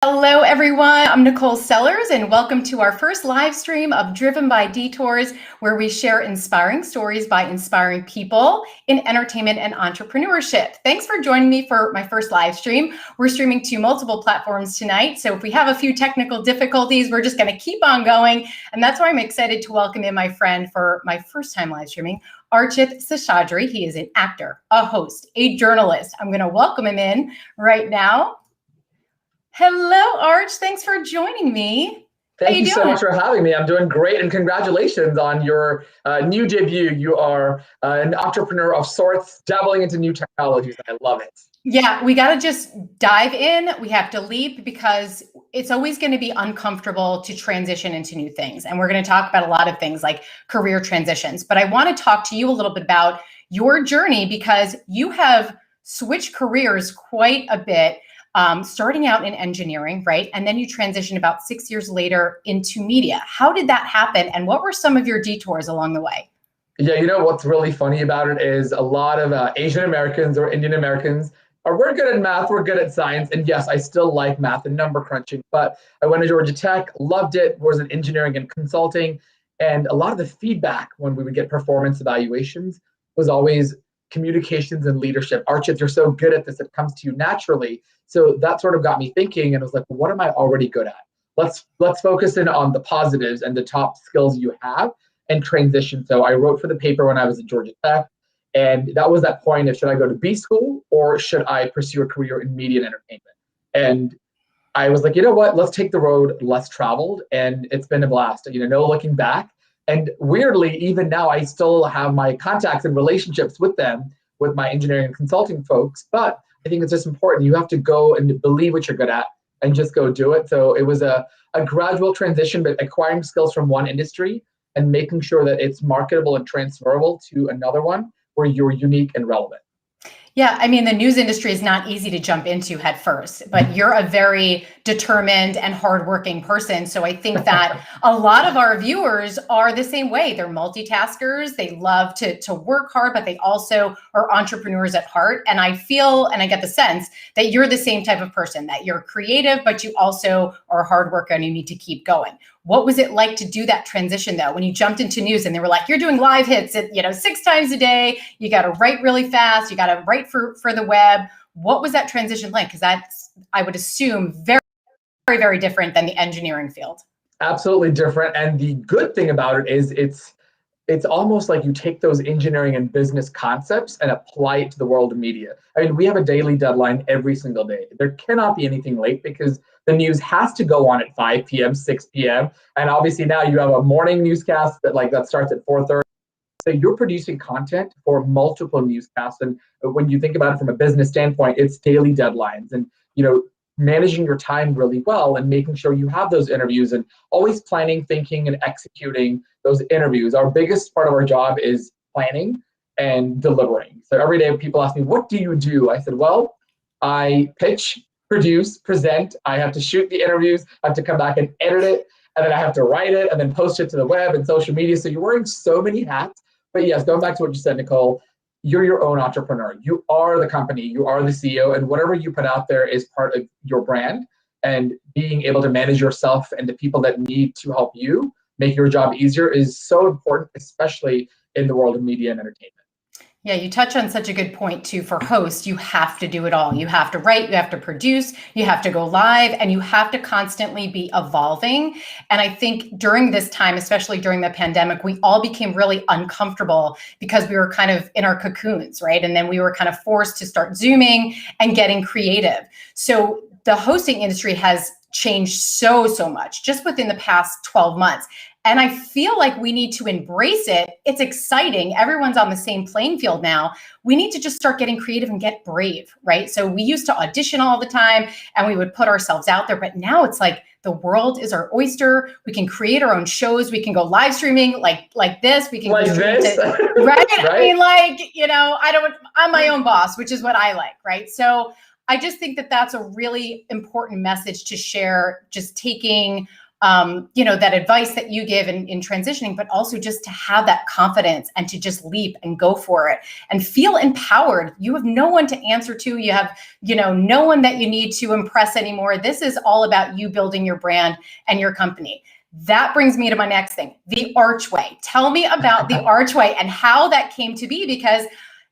Hello, everyone. I'm Nicole Sellars, and welcome to our first live stream of Driven by Detours, where we share inspiring stories by inspiring people in entertainment and entrepreneurship. Thanks for joining me for my first live stream. We're streaming to multiple platforms tonight, so if we have a few technical difficulties, we're just going to keep on going, and that's why I'm excited to welcome in my friend for my first time live streaming, Archith Seshadri. He is an actor, a host, a journalist. I'm going to welcome him in right now. Hello, Arch. Thanks for joining me. Thank you so much for having me. I'm doing great, and congratulations on your new debut. You are an entrepreneur of sorts, dabbling into new technologies. I love it. Yeah, we got to just dive in. We have to leap because it's always going to be uncomfortable to transition into new things. And we're going to talk about a lot of things like career transitions. But I want to talk to you a little bit about your journey because you have switched careers quite a bit. Starting out in engineering, right? And then you transitioned about 6 years later into media. How did that happen? And what were some of your detours along the way? Yeah, you know what's really funny about it is a lot of Asian Americans or Indian Americans we're good at math, we're good at science. And yes, I still like math and number crunching, but I went to Georgia Tech, loved it, was in engineering and consulting. And a lot of the feedback when we would get performance evaluations was always communications and leadership. Archith, you're so good at this, it comes to you naturally. So that sort of got me thinking and was like, well, what am I already good at? Let's focus in on the positives and the top skills you have and transition. So I wrote for the paper when I was at Georgia Tech. And that was that point of should I go to B school or should I pursue a career in media and entertainment? And I was like, you know what, let's take the road less traveled. And it's been a blast, no looking back. And weirdly, even now, I still have my contacts and relationships with them, with my engineering and consulting folks. But I think it's just important. You have to go and believe what you're good at and just go do it. So it was a gradual transition, but acquiring skills from one industry and making sure that it's marketable and transferable to another one where you're unique and relevant. Yeah, I mean, the news industry is not easy to jump into head first, but you're a very determined and hardworking person. So I think that a lot of our viewers are the same way. They're multitaskers. They love to work hard, but they also are entrepreneurs at heart. And I feel, and I get the sense that you're the same type of person, that you're creative, but you also are a hard worker and you need to keep going. What was it like to do that transition though, when you jumped into news and they were like, you're doing live hits at, 6 times a day, you got to write really fast, you got to write for the web. What was that transition like? Because that's, I would assume, very, very, very different than the engineering field. Absolutely different. And the good thing about it is it's almost like you take those engineering and business concepts and apply it to the world of media. I mean, we have a daily deadline every single day. There cannot be anything late because the news has to go on at 5 p.m., 6 p.m. And obviously now you have a morning newscast that starts at 4:30. So you're producing content for multiple newscasts. And when you think about it from a business standpoint, it's daily deadlines and, managing your time really well and making sure you have those interviews and always planning, thinking, and executing those interviews. Our biggest part of our job is planning and delivering. So every day people ask me, what do you do? I said, well, I pitch, produce, present. I have to shoot the interviews. I have to come back and edit it. And then I have to write it and then post it to the web and social media. So you're wearing so many hats. But yes, going back to what you said, Nicole, you're your own entrepreneur. You are the company, you are the CEO, and whatever you put out there is part of your brand. And being able to manage yourself and the people that need to help you make your job easier is so important, especially in the world of media and entertainment. Yeah, you touch on such a good point too. For hosts, you have to do it all. You have to write, you have to produce, you have to go live, and you have to constantly be evolving. And I think during this time, especially during the pandemic, we all became really uncomfortable because we were kind of in our cocoons, right? And then we were kind of forced to start Zooming and getting creative. So the hosting industry has changed so much just within the past 12 months. And I feel like we need to embrace it. It's exciting. Everyone's on the same playing field now. We need to just start getting creative and get brave, right? So we used to audition all the time and we would put ourselves out there, but now it's like the world is our oyster. We can create our own shows. We can go live streaming like this. We can like go this, right? right? I mean, I'm my own boss, which is what I like, right? So I just think that that's a really important message to share, just taking that advice that you give in transitioning, but also just to have that confidence and to just leap and go for it and feel empowered. You have no one to answer to. You have, no one that you need to impress anymore. This is all about you building your brand and your company. That brings me to my next thing, the Archway. Tell me about the Archway and how that came to be, because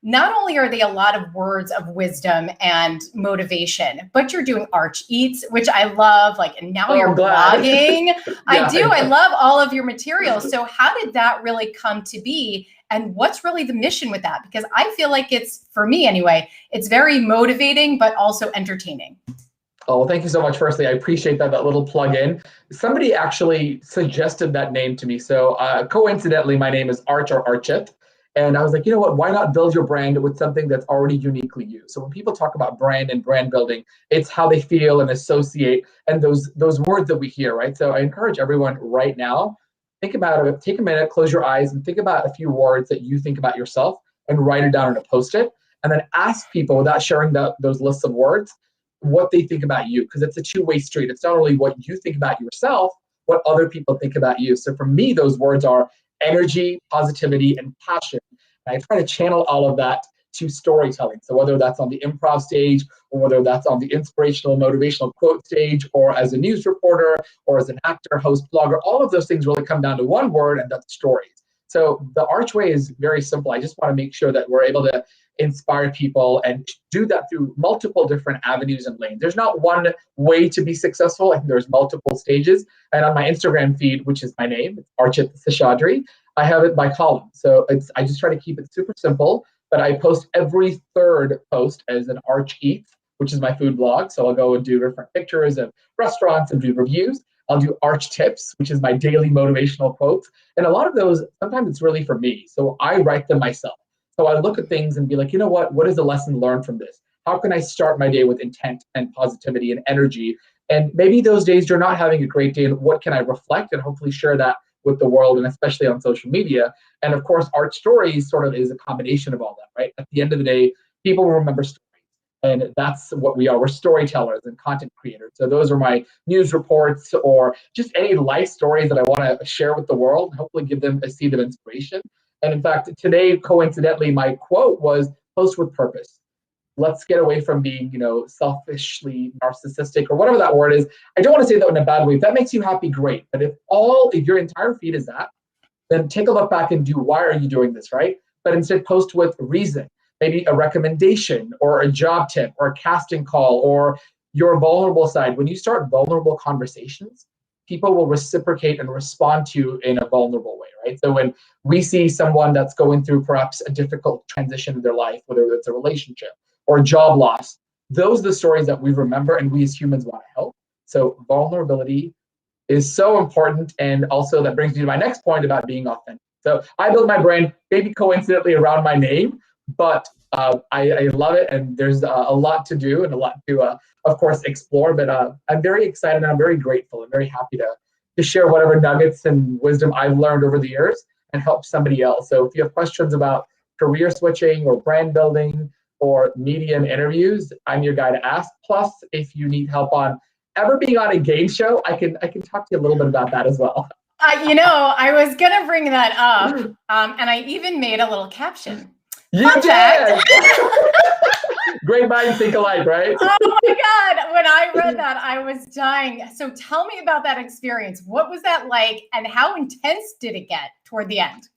not only are they a lot of words of wisdom and motivation, but you're doing Arch Eats, which I love. And now you're blogging. Yeah. I love all of your materials. So how did that really come to be? And what's really the mission with that? Because I feel like it's, for me anyway, it's very motivating, but also entertaining. Oh, well, thank you so much. Firstly, I appreciate that little plug in. Somebody actually suggested that name to me. So coincidentally, my name is Arch or Archith. And I was like, you know what, why not build your brand with something that's already uniquely you? So when people talk about brand and brand building, it's how they feel and associate and those words that we hear, right? So I encourage everyone right now, think about it, take a minute, close your eyes and think about a few words that you think about yourself and write it down on a Post-it. And then ask people, without sharing those lists of words, what they think about you, because it's a two-way street. It's not only what you think about yourself, what other people think about you. So for me, those words are energy, positivity, and passion. And I try to channel all of that to storytelling. So whether that's on the improv stage, or whether that's on the inspirational, motivational quote stage, or as a news reporter, or as an actor, host, blogger, all of those things really come down to one word, and that's stories. So the Archway is very simple. I just want to make sure that we're able to inspire people and do that through multiple different avenues and lanes. There's not one way to be successful. I think there's multiple stages. And on my Instagram feed, which is my name, it's Archith Seshadri, I have it by column. So I just try to keep it super simple, but I post every third post as an Arch Eats, which is my food blog. So I'll go and do different pictures of restaurants and do reviews. I'll do Arch Tips, which is my daily motivational quotes. And a lot of those, sometimes it's really for me. So I write them myself. So I look at things and be like, you know what is the lesson learned from this? How can I start my day with intent and positivity and energy? And maybe those days you're not having a great day, and what can I reflect and hopefully share that with the world, and especially on social media. And of course, Arch Stories sort of is a combination of all that, right? At the end of the day, people will remember stories. And that's what we are. We're storytellers and content creators. So those are my news reports or just any life stories that I want to share with the world, hopefully give them a seed of inspiration. And in fact, today, coincidentally, my quote was post with purpose. Let's get away from being, selfishly narcissistic or whatever that word is. I don't want to say that in a bad way. If that makes you happy, great. But if your entire feed is that, then take a look back and do, why are you doing this, right? But instead post with reason, maybe a recommendation or a job tip or a casting call or your vulnerable side. When you start vulnerable conversations, people will reciprocate and respond to you in a vulnerable way, right? So when we see someone that's going through perhaps a difficult transition in their life, whether it's a relationship or a job loss, those are the stories that we remember and we as humans want to help. So vulnerability is so important. And also that brings me to my next point about being authentic. So I built my brand maybe coincidentally around my name, but I love it. And there's a lot to do and a lot to, of course, explore. But I'm very excited and I'm very grateful and very happy to share whatever nuggets and wisdom I've learned over the years and help somebody else. So if you have questions about career switching or brand building or media and interviews, I'm your guy to ask. Plus, if you need help on ever being on a game show, I can talk to you a little bit about that as well. I was going to bring that up, and I even made a little caption. You did! Great minds think alike, right? Oh my God. When I read that, I was dying. So tell me about that experience. What was that like, and how intense did it get toward the end?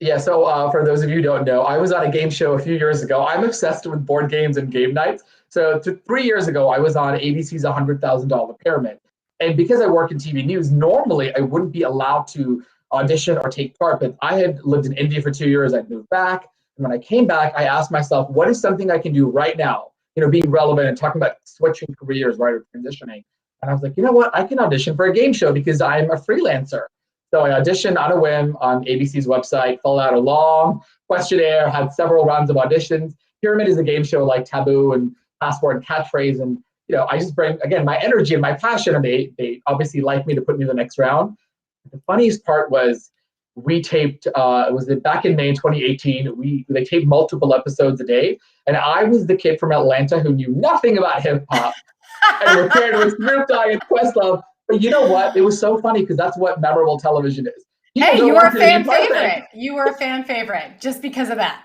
Yeah, so for those of you who don't know, I was on a game show a few years ago. I'm obsessed with board games and game nights. So 3 years ago, I was on ABC's $100,000 Pyramid. And because I work in TV news, normally I wouldn't be allowed to audition or take part, but I had lived in India for 2 years. I'd moved back. And when I came back, I asked myself, what is something I can do right now? Being relevant and talking about switching careers, right, or transitioning. And I was like, you know what? I can audition for a game show because I'm a freelancer. So I auditioned on a whim on ABC's website, filled out a long questionnaire, had several rounds of auditions. Pyramid is a game show like Taboo and Passport and Catchphrase. And, I just bring, again, my energy and my passion, and they obviously like me to put me in the next round. The funniest part was we taped, it was back in May 2018, they taped multiple episodes a day. And I was the kid from Atlanta who knew nothing about hip hop and were paired with Snoop Dogg and Questlove. But you know what? It was so funny because that's what memorable television is. People Hey, don't you want were a you to be fan perfect. favorite. You were a fan favorite just because of that.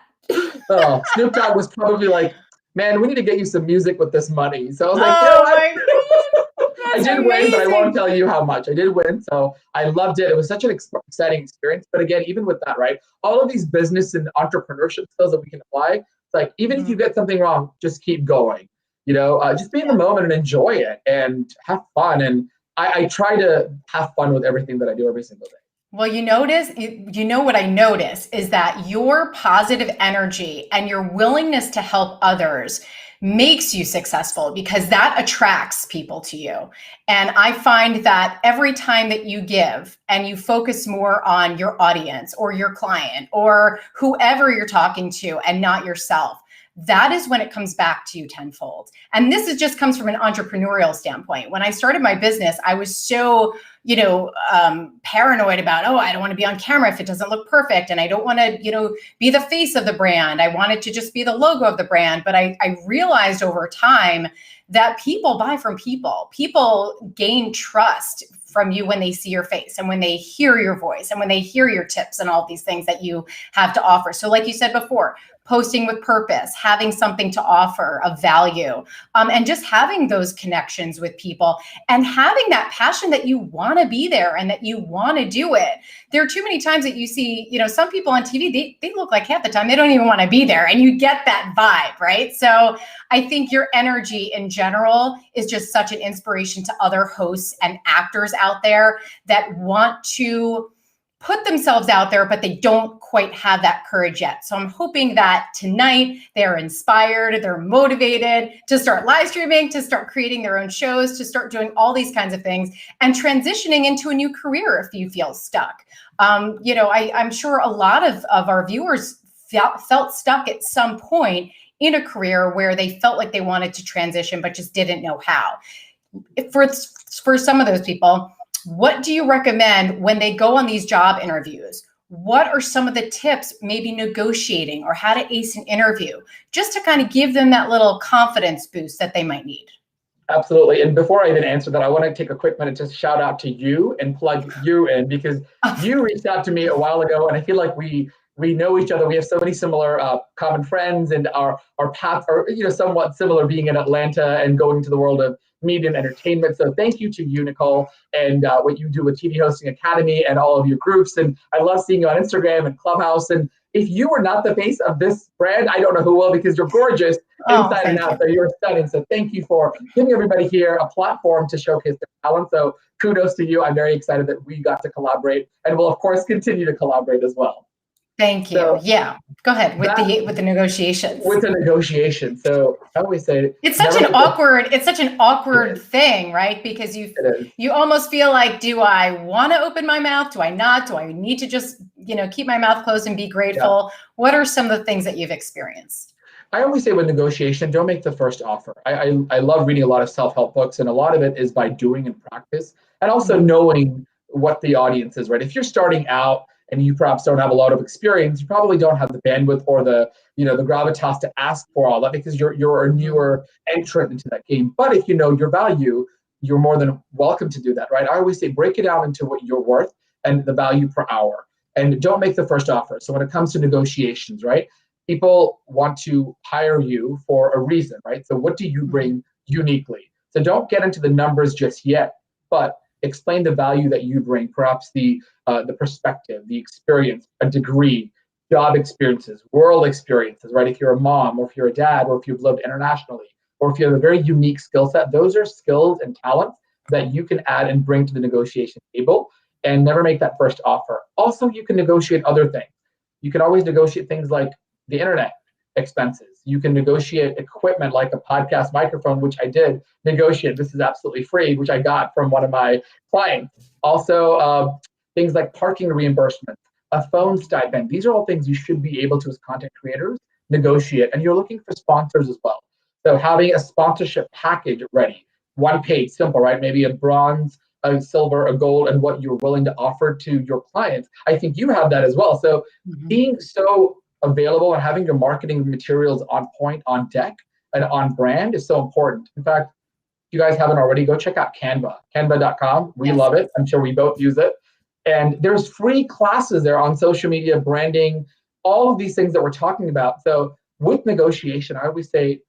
Oh, Snoop Dogg was probably like, man, we need to get you some music with this money. So I was like, you know Oh what? my God, I that's did win, but I won't amazing. tell you how much. I did win. So I loved it. It was such an exciting experience. But again, even with that, right? All of these business and entrepreneurship skills that we can apply, it's like, even if you get something wrong, just keep going. Just be in the moment and enjoy it and have fun. And I try to have fun with everything that I do every single day. Well, you know what I notice is that your positive energy and your willingness to help others makes you successful because that attracts people to you. And I find that every time that you give and you focus more on your audience or your client or whoever you're talking to and not yourself, that is when it comes back to you tenfold. And just comes from an entrepreneurial standpoint. When I started my business, I was so paranoid about, I don't want to be on camera if it doesn't look perfect. And I don't want to, be the face of the brand. I wanted to just be the logo of the brand. But I realized over time that people buy from people. People gain trust from you when they see your face and when they hear your voice and when they hear your tips and all these things that you have to offer. So like you said before, posting with purpose, having something to offer of value, and just having those connections with people and having that passion that you want to be there and that you want to do it. There are too many times that you see, some people on TV, they look like half the time they don't even want to be there, and you get that vibe, right? So I think your energy in general is just such an inspiration to other hosts and actors out there that want to put themselves out there, but they don't quite have that courage yet. So I'm hoping that tonight they're inspired, they're motivated to start live streaming, to start creating their own shows, to start doing all these kinds of things and transitioning into a new career if you feel stuck. I'm sure a lot of our viewers felt stuck at some point in a career where they felt like they wanted to transition, but just didn't know how. For some of those people, what do you recommend when they go on these job interviews? What are some of the tips, maybe negotiating or how to ace an interview, just to kind of give them that little confidence boost that they might need? Absolutely. And before I even answer that, I want to take a quick minute to shout out to you and plug you in because you reached out to me a while ago, and I feel like we know each other. We have so many similar common friends, and our paths are somewhat similar, being in Atlanta and going to the world of media and entertainment. So thank you to you, Nicole, and what you do with TV Hosting Academy and all of your groups. And I love seeing you on Instagram and Clubhouse. And if you were not the face of this brand, I don't know who will, because you're gorgeous inside and out. So you're stunning. So thank you for giving everybody here a platform to showcase their talent. So kudos to you. I'm very excited that we got to collaborate, and we'll of course continue to collaborate as well. Thank you. So, yeah, go ahead with the negotiations. With the negotiation. So I always say it's such an awkward thing, right? Because you almost feel like, do I want to open my mouth? Do I not? Do I need to just keep my mouth closed and be grateful? Yeah. What are some of the things that you've experienced? I always say with negotiation, don't make the first offer. I love reading a lot of self-help books, and a lot of it is by doing and practice, and also knowing what the audience is, right? If you're starting out and you perhaps don't have a lot of experience, you probably don't have the bandwidth or the gravitas to ask for all that, because you're a newer entrant into that game. But if you know your value, you're more than welcome to do that, right? I always say break it down into what you're worth and the value per hour, and don't make the first offer. So when it comes to negotiations, right? People want to hire you for a reason, right? So what do you bring uniquely? So don't get into the numbers just yet, but explain the value that you bring, perhaps the perspective, the experience, a degree, job experiences, world experiences, right? If you're a mom, or if you're a dad, or if you've lived internationally, or if you have a very unique skill set, those are skills and talents that you can add and bring to the negotiation table, and never make that first offer. Also, you can negotiate other things. You can always negotiate things like the internet expenses. You can negotiate equipment like a podcast microphone, which I did negotiate. This is absolutely free, which I got from one of my clients. Also, things like parking reimbursement, a phone stipend. These are all things you should be able to, as content creators, negotiate. And you're looking for sponsors as well. So having a sponsorship package ready, one page, simple, right? Maybe a bronze, a silver, a gold, and what you're willing to offer to your clients. I think you have that as well. So being so available and having your marketing materials on point, on deck, and on brand is so important. In fact, you guys haven't already, go check out Canva, canva.com. We Yes. love it. I'm sure we both use it. And there's free classes there on social media, branding, all of these things that we're talking about. So with negotiation, I always say,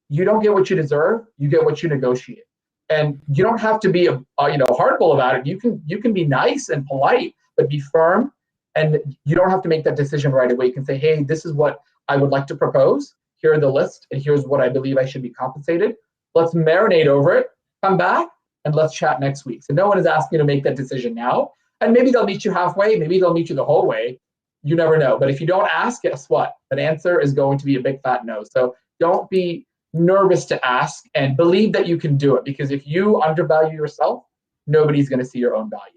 you don't get what you deserve, you get what you negotiate. And you don't have to be hardball about it. You can be nice and polite, but be firm. And you don't have to make that decision right away. You can say, hey, this is what I would like to propose. Here are the list, and here's what I believe I should be compensated. Let's marinate over it, come back, and let's chat next week. So no one is asking you to make that decision now. And maybe they'll meet you halfway, maybe they'll meet you the whole way. You never know. But if you don't ask, guess what? That answer is going to be a big fat no. So don't be nervous to ask, and believe that you can do it, because if you undervalue yourself, nobody's going to see your own value.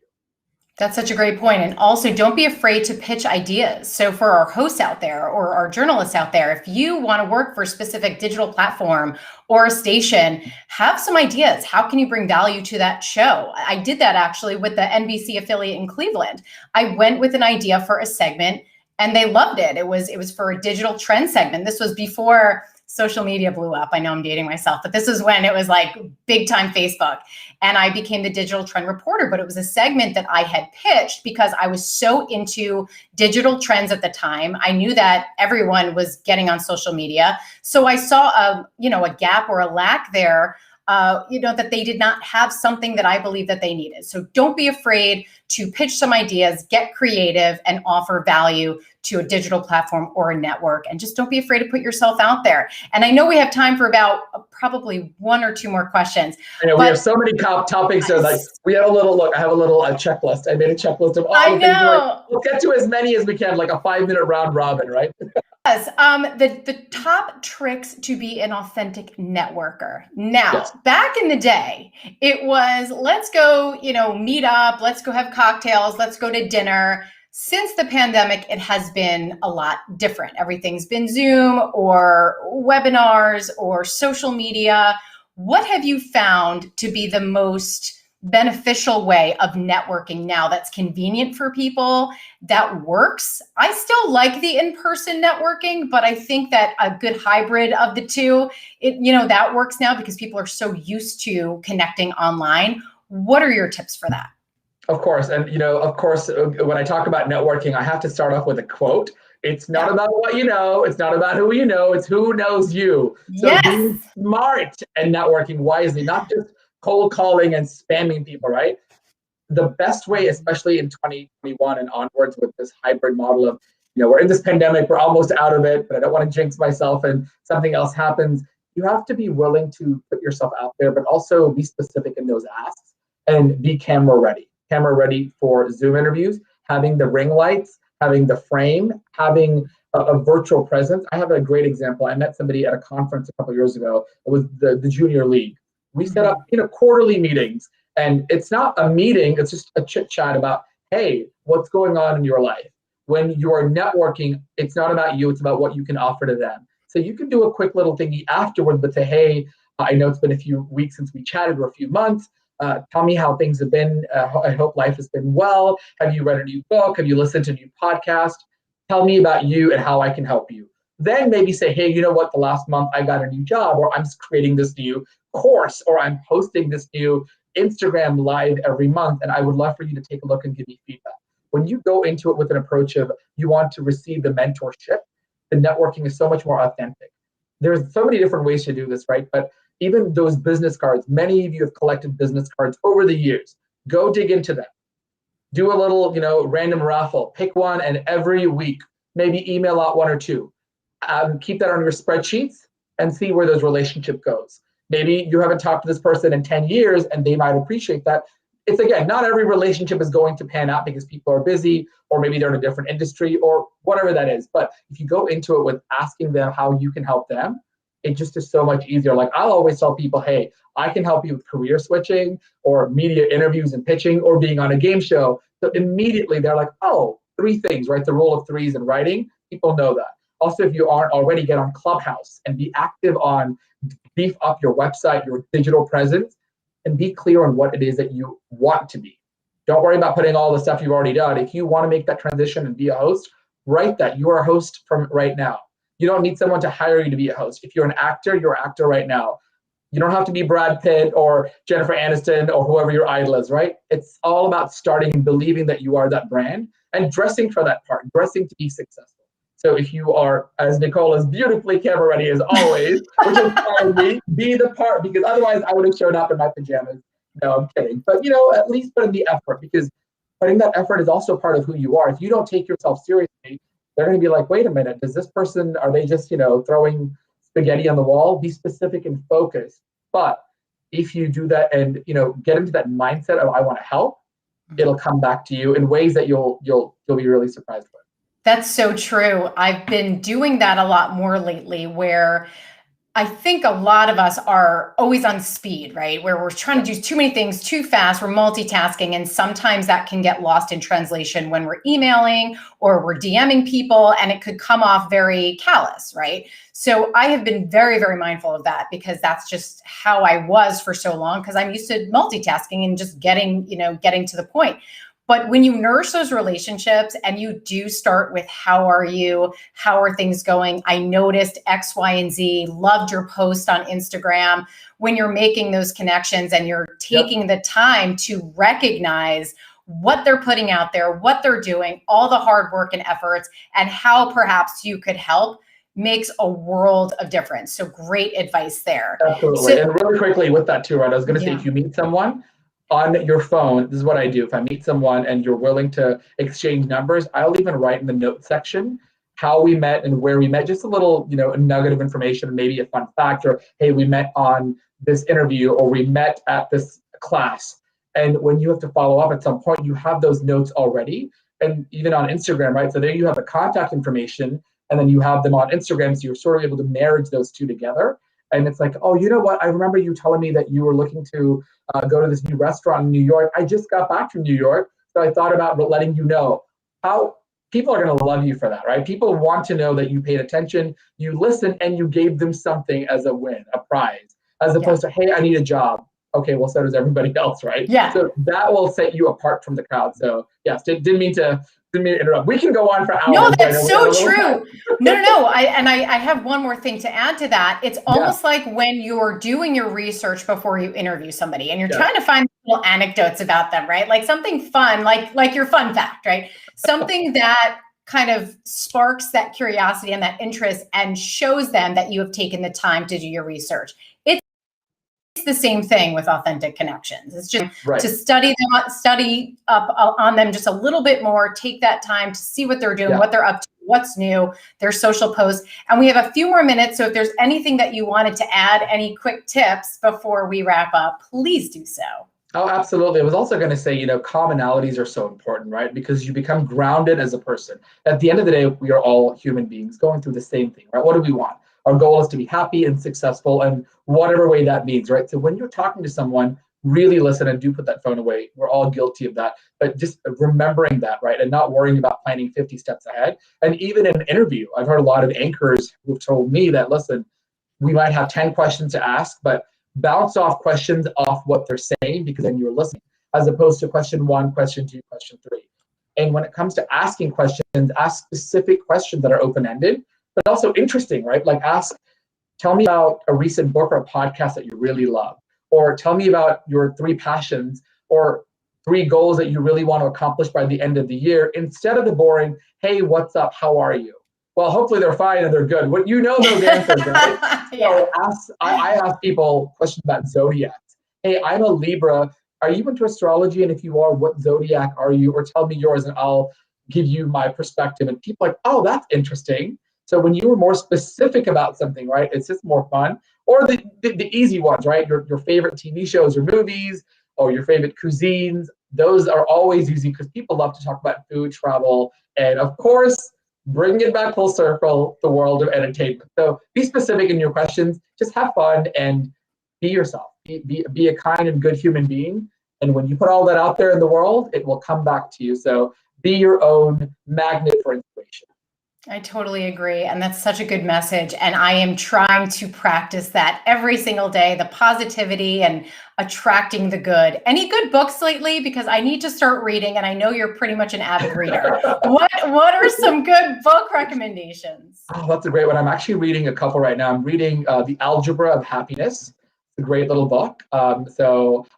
That's such a great point. And also, don't be afraid to pitch ideas. So for our hosts out there or our journalists out there, if you want to work for a specific digital platform or a station, have some ideas. How can you bring value to that show? I did that actually with the NBC affiliate in Cleveland. I went with an idea for a segment and they loved it. It was for a digital trend segment. This was before social media blew up. I know I'm dating myself, but this is when it was like big time Facebook. And I became the digital trend reporter, but it was a segment that I had pitched because I was so into digital trends at the time. I knew that everyone was getting on social media. So I saw a gap or a lack there, that they did not have something that I believe that they needed. So don't be afraid to pitch some ideas, get creative, and offer value to a digital platform or a network. And just don't be afraid to put yourself out there. And I know we have time for about probably one or two more questions. I know we have so many topics. So like we have a little look. I have a little checklist. I made a checklist of all the things. We'll get to as many as we can, like a 5-minute round robin, right? Yes. The top tricks to be an authentic networker. Now, yes. Back in the day, it was let's go, meet up, let's go have cocktails, let's go to dinner. Since the pandemic, it has been a lot different. Everything's been Zoom or webinars or social media. What have you found to be the most beneficial way of networking now that's convenient for people, that works? I still like the in-person networking, but I think that a good hybrid of the two, that works now because people are so used to connecting online. What are your tips for that? Of course. And, when I talk about networking, I have to start off with a quote. It's not about what you know. It's not about who you know. It's who knows you. So yes. Being smart and networking wisely, not just cold calling and spamming people, right? The best way, especially in 2021 and onwards with this hybrid model of, we're in this pandemic, we're almost out of it, but I don't want to jinx myself and something else happens. You have to be willing to put yourself out there, but also be specific in those asks and be camera ready for Zoom interviews, having the ring lights, having the frame, having a virtual presence. I have a great example. I met somebody at a conference a couple of years ago. It was the Junior League. We set up, quarterly meetings, and it's not a meeting. It's just a chit chat about, hey, what's going on in your life? When you are networking, it's not about you. It's about what you can offer to them. So you can do a quick little thingy afterwards, but say, hey, I know it's been a few weeks since we chatted, or a few months. Tell me how things have been. I hope life has been well. Have you read a new book? Have you listened to a new podcast? Tell me about you and how I can help you. Then maybe say, hey, you know what? The last month I got a new job, or I'm creating this new course, or I'm posting this new Instagram live every month, and I would love for you to take a look and give me feedback. When you go into it with an approach of you want to receive the mentorship, the networking is so much more authentic. There's so many different ways to do this, right? But even those business cards, many of you have collected business cards over the years. Go dig into them. Do a little, random raffle. Pick one, and every week, maybe email out one or two. Keep that on your spreadsheets and see where those relationship goes. Maybe you haven't talked to this person in 10 years and they might appreciate that. It's, again, not every relationship is going to pan out because people are busy, or maybe they're in a different industry, or whatever that is. But if you go into it with asking them how you can help them, it just is so much easier. Like, I'll always tell people, hey, I can help you with career switching or media interviews and pitching or being on a game show. So immediately they're like, oh, 3 things, right? The rule of 3s in writing, people know that. Also, if you aren't already, get on Clubhouse and be active on, beef up your website, your digital presence, and be clear on what it is that you want to be. Don't worry about putting all the stuff you've already done. If you want to make that transition and be a host, write that. You are a host from right now. You don't need someone to hire you to be a host. If you're an actor, you're an actor right now. You don't have to be Brad Pitt or Jennifer Aniston or whoever your idol is, right? It's all about starting and believing that you are that brand and dressing for that part, dressing to be successful. So if you are, as Nicole is beautifully camera ready as always, which inspired me, be the part, because otherwise I would have shown up in my pajamas. No, I'm kidding. But, at least put in the effort, because putting that effort is also part of who you are. If you don't take yourself seriously, they're going to be like, wait a minute, does this person, are they just, throwing spaghetti on the wall? Be specific and focused. But if you do that and, get into that mindset of I want to help, it'll come back to you in ways that you'll be really surprised with. That's so true. I've been doing that a lot more lately, where I think a lot of us are always on speed, right? Where we're trying to do too many things too fast. We're multitasking. And sometimes that can get lost in translation when we're emailing or we're DMing people, and it could come off very callous, right? So I have been very, very mindful of that, because that's just how I was for so long, because I'm used to multitasking and just getting to the point. But when you nourish those relationships and you do start with, how are you? How are things going? I noticed X, Y, and Z, loved your post on Instagram. When you're making those connections and you're taking the time to recognize what they're putting out there, what they're doing, all the hard work and efforts, and how perhaps you could help, makes a world of difference. So great advice there. Absolutely. And really quickly with that too, right? I was going to say, if you meet someone on your phone, this is what I do. If I meet someone and you're willing to exchange numbers, I'll even write in the note section how we met and where we met, just a little, a nugget of information, maybe a fun fact, or, hey, we met on this interview, or we met at this class. And when you have to follow up at some point, you have those notes already. And even on Instagram, right? So there you have the contact information, and then you have them on Instagram. So you're sort of able to marriage those two together. And it's like, oh, you know what? I remember you telling me that you were looking to go to this new restaurant in New York. I just got back from New York, so I thought about letting you know. How people are going to love you for that, right? People want to know that you paid attention, you listened, and you gave them something as a win, a prize, as opposed to, hey, I need a job. Okay, well, so does everybody else, right? Yeah. So that will set you apart from the crowd. So yes, didn't mean to interrupt. We can go on for hours. No, that's so true. No. I have one more thing to add to that. It's almost like when you're doing your research before you interview somebody, and you're trying to find little anecdotes about them, right? Like something fun, like your fun fact, right? Something that kind of sparks that curiosity and that interest and shows them that you have taken the time to do your research. It's the same thing with authentic connections. It's just to study up on them just a little bit more, take that time to see what they're doing, what they're up to, what's new, their social posts. And we have a few more minutes. So if there's anything that you wanted to add, any quick tips before we wrap up, please do so. Oh, absolutely. I was also going to say, commonalities are so important, right? Because you become grounded as a person. At the end of the day, we are all human beings going through the same thing, right? What do we want? Our goal is to be happy and successful, and whatever way that means, right? So when you're talking to someone, really listen and do put that phone away. We're all guilty of that, but just remembering that, right? And not worrying about planning 50 steps ahead. And even in an interview, I've heard a lot of anchors who've told me that, listen, we might have 10 questions to ask, but bounce off questions off what they're saying, because then you're listening, as opposed to question 1, question 2, question 3. And when it comes to asking questions, ask specific questions that are open-ended, but also interesting, right? Like tell me about a recent book or a podcast that you really love, or tell me about your 3 passions or 3 goals that you really want to accomplish by the end of the year, instead of the boring, hey, what's up? How are you? Well, hopefully they're fine and they're good. What those answers, right? So I ask people questions about zodiacs. Hey, I'm a Libra. Are you into astrology? And if you are, what zodiac are you? Or tell me yours and I'll give you my perspective. And people are like, oh, that's interesting. So when you were more specific about something, right, it's just more fun. Or the easy ones, right? Your favorite TV shows or movies, or your favorite cuisines. Those are always easy because people love to talk about food, travel, and of course, bring it back full circle, the world of entertainment. So be specific in your questions. Just have fun and be yourself. Be a kind and good human being. And when you put all that out there in the world, it will come back to you. So be your own magnet for inspiration. I totally agree. And that's such a good message. And I am trying to practice that every single day, the positivity and attracting the good. Any good books lately? Because I need to start reading, and I know you're pretty much an avid reader. What are some good book recommendations? Oh, that's a great one. I'm actually reading a couple right now. I'm reading The Algebra of Happiness. a great little book. And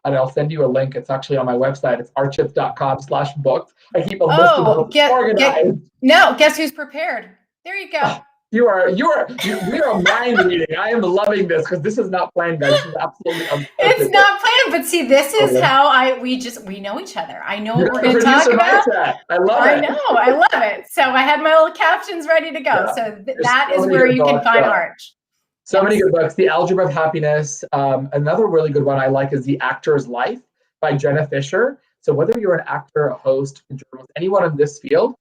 I'll send you a link. It's actually on my website. It's archith.com/books. I keep a list of books organized. Guess who's prepared? There you go. We are mind reading. I am loving this because this is not planned, guys. This is absolutely it's not planned, but see, this is how we know each other. I know what we're going to talk about. I love it. I love it. So I had my little captions ready to go. Yeah. So that is where you can find Arch. So many good books. The Algebra of Happiness. Another really good one I like is The Actor's Life by Jenna Fisher. So whether you're an actor, a host, a journalist, anyone in this field,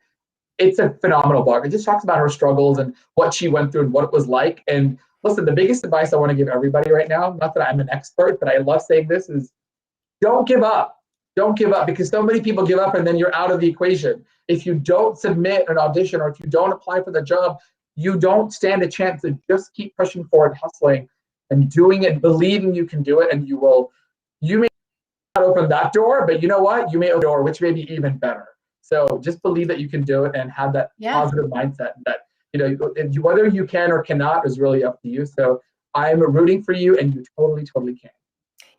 it's a phenomenal book. It just talks about her struggles and what she went through and what it was like. And listen, the biggest advice I want to give everybody right now, not that I'm an expert, but I love saying this, is don't give up. Don't give up, because so many people give up and then you're out of the equation. If you don't submit an audition or if you don't apply for the job, you don't stand a chance. To just keep pushing forward, hustling and doing it, believing you can do it, and you may not open that door, but you know what? You may open a door, which may be even better. So just believe that you can do it and have that positive mindset that, whether you can or cannot is really up to you. So I'm rooting for you, and you totally, totally can.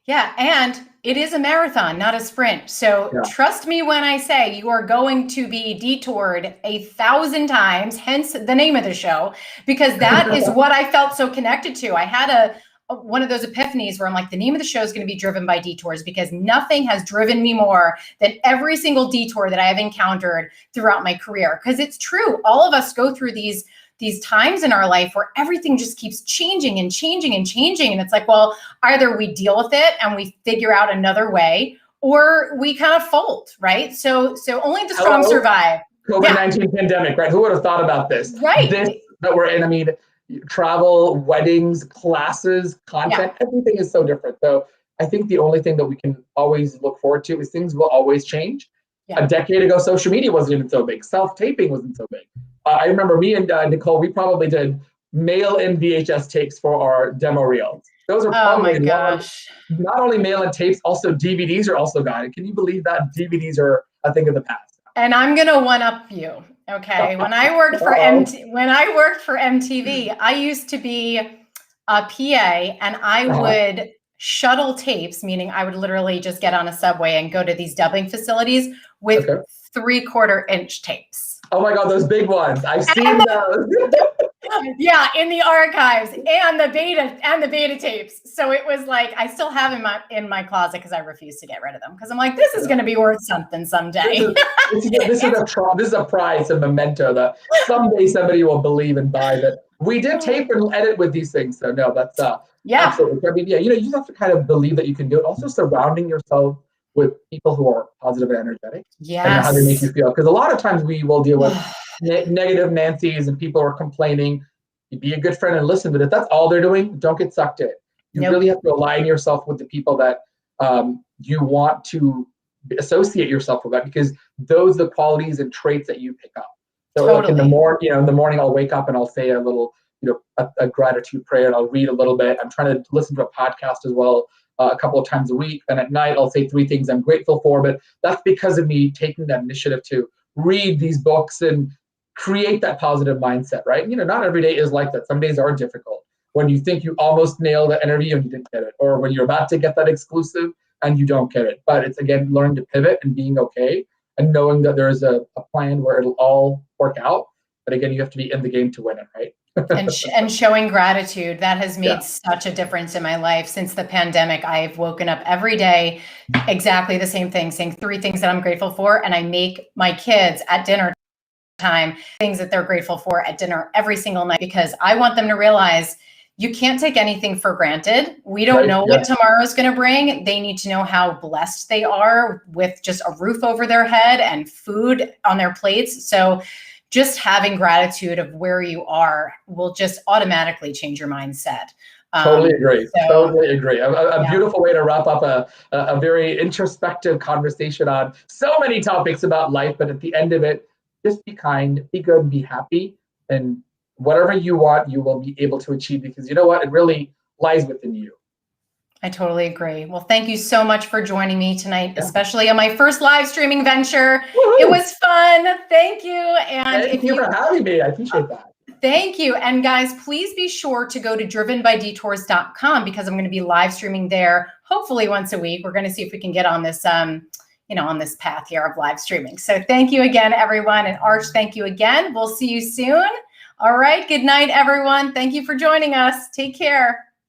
Yeah. And it is a marathon, not a sprint. So trust me when I say you are going to be detoured 1,000 times, hence the name of the show, because that is what I felt so connected to. I had one of those epiphanies where I'm like, the name of the show is going to be driven by detours, because nothing has driven me more than every single detour that I have encountered throughout my career. Because it's true. All of us go through these times in our life where everything just keeps changing and changing and changing. And it's like, well, either we deal with it and we figure out another way, or we kind of fold, right? So only the strong survive. COVID-19 pandemic, right? Who would have thought about this? Right. This that we're in, I mean, travel, weddings, classes, content, everything is so different. So I think the only thing that we can always look forward to is things will always change. A decade ago, social media wasn't even so big. Self-taping wasn't so big. I remember me and Nicole, we probably did mail-in VHS tapes for our demo reels. Those are probably not only mail-in tapes, also DVDs are also gone. Can you believe that? DVDs are a thing of the past. And I'm going to one-up you. Okay. When I worked for MTV, I used to be a PA, and I would shuttle tapes, meaning I would literally just get on a subway and go to these dubbing facilities with 3/4-inch tapes. Oh my God, those big ones. I've seen those. Yeah, in the archives and the beta tapes. So it was like, I still have in my closet because I refuse to get rid of them, because I'm like, this is going to be worth something someday. This is a prize, a memento that someday somebody will believe and buy that we did tape and edit with these things. So no, that's absolutely. I mean, you just have to kind of believe that you can do it. Also surrounding yourself with people who are positive and energetic. Yes. And how they make you feel. Because a lot of times we will deal with negative Nancy's and people are complaining. You be a good friend and listen, but if that's all they're doing, don't get sucked in. You really have to align yourself with the people that you want to associate yourself with, that, because those are the qualities and traits that you pick up. So like in the morning, I'll wake up and I'll say a little, a gratitude prayer, and I'll read a little bit. I'm trying to listen to a podcast as well a couple of times a week. And at night, I'll say 3 things I'm grateful for. But that's because of me taking that initiative to read these books and create that positive mindset, right? Not every day is like that. Some days are difficult. When you think you almost nailed the interview and you didn't get it, or when you're about to get that exclusive and you don't get it. But it's, again, learning to pivot and being okay and knowing that there's a plan where it'll all work out. But again, you have to be in the game to win it, right? and showing gratitude, that has made such a difference in my life since the pandemic. I've woken up every day exactly the same thing, saying 3 things that I'm grateful for, and I make my kids at dinner time things that they're grateful for at dinner every single night, because I want them to realize you can't take anything for granted. We don't know what tomorrow's going to bring. They need to know how blessed they are with just a roof over their head and food on their plates. So just having gratitude of where you are will just automatically change your mindset. Totally agree. Totally agree. A beautiful way to wrap up a very introspective conversation on so many topics about life. But at the end of it, just be kind, be good, and be happy. And whatever you want, you will be able to achieve, because you know what? It really lies within you. I totally agree. Well, thank you so much for joining me tonight, especially on my first live streaming venture. Woo-hoo! It was fun. Thank you. And thank you for having me. I appreciate that. Thank you. And guys, please be sure to go to drivenbydetours.com because I'm going to be live streaming there, hopefully once a week. We're going to see if we can get on this, on this path here of live streaming. So thank you again, everyone. And Arch, thank you again. We'll see you soon. All right. Good night, everyone. Thank you for joining us. Take care.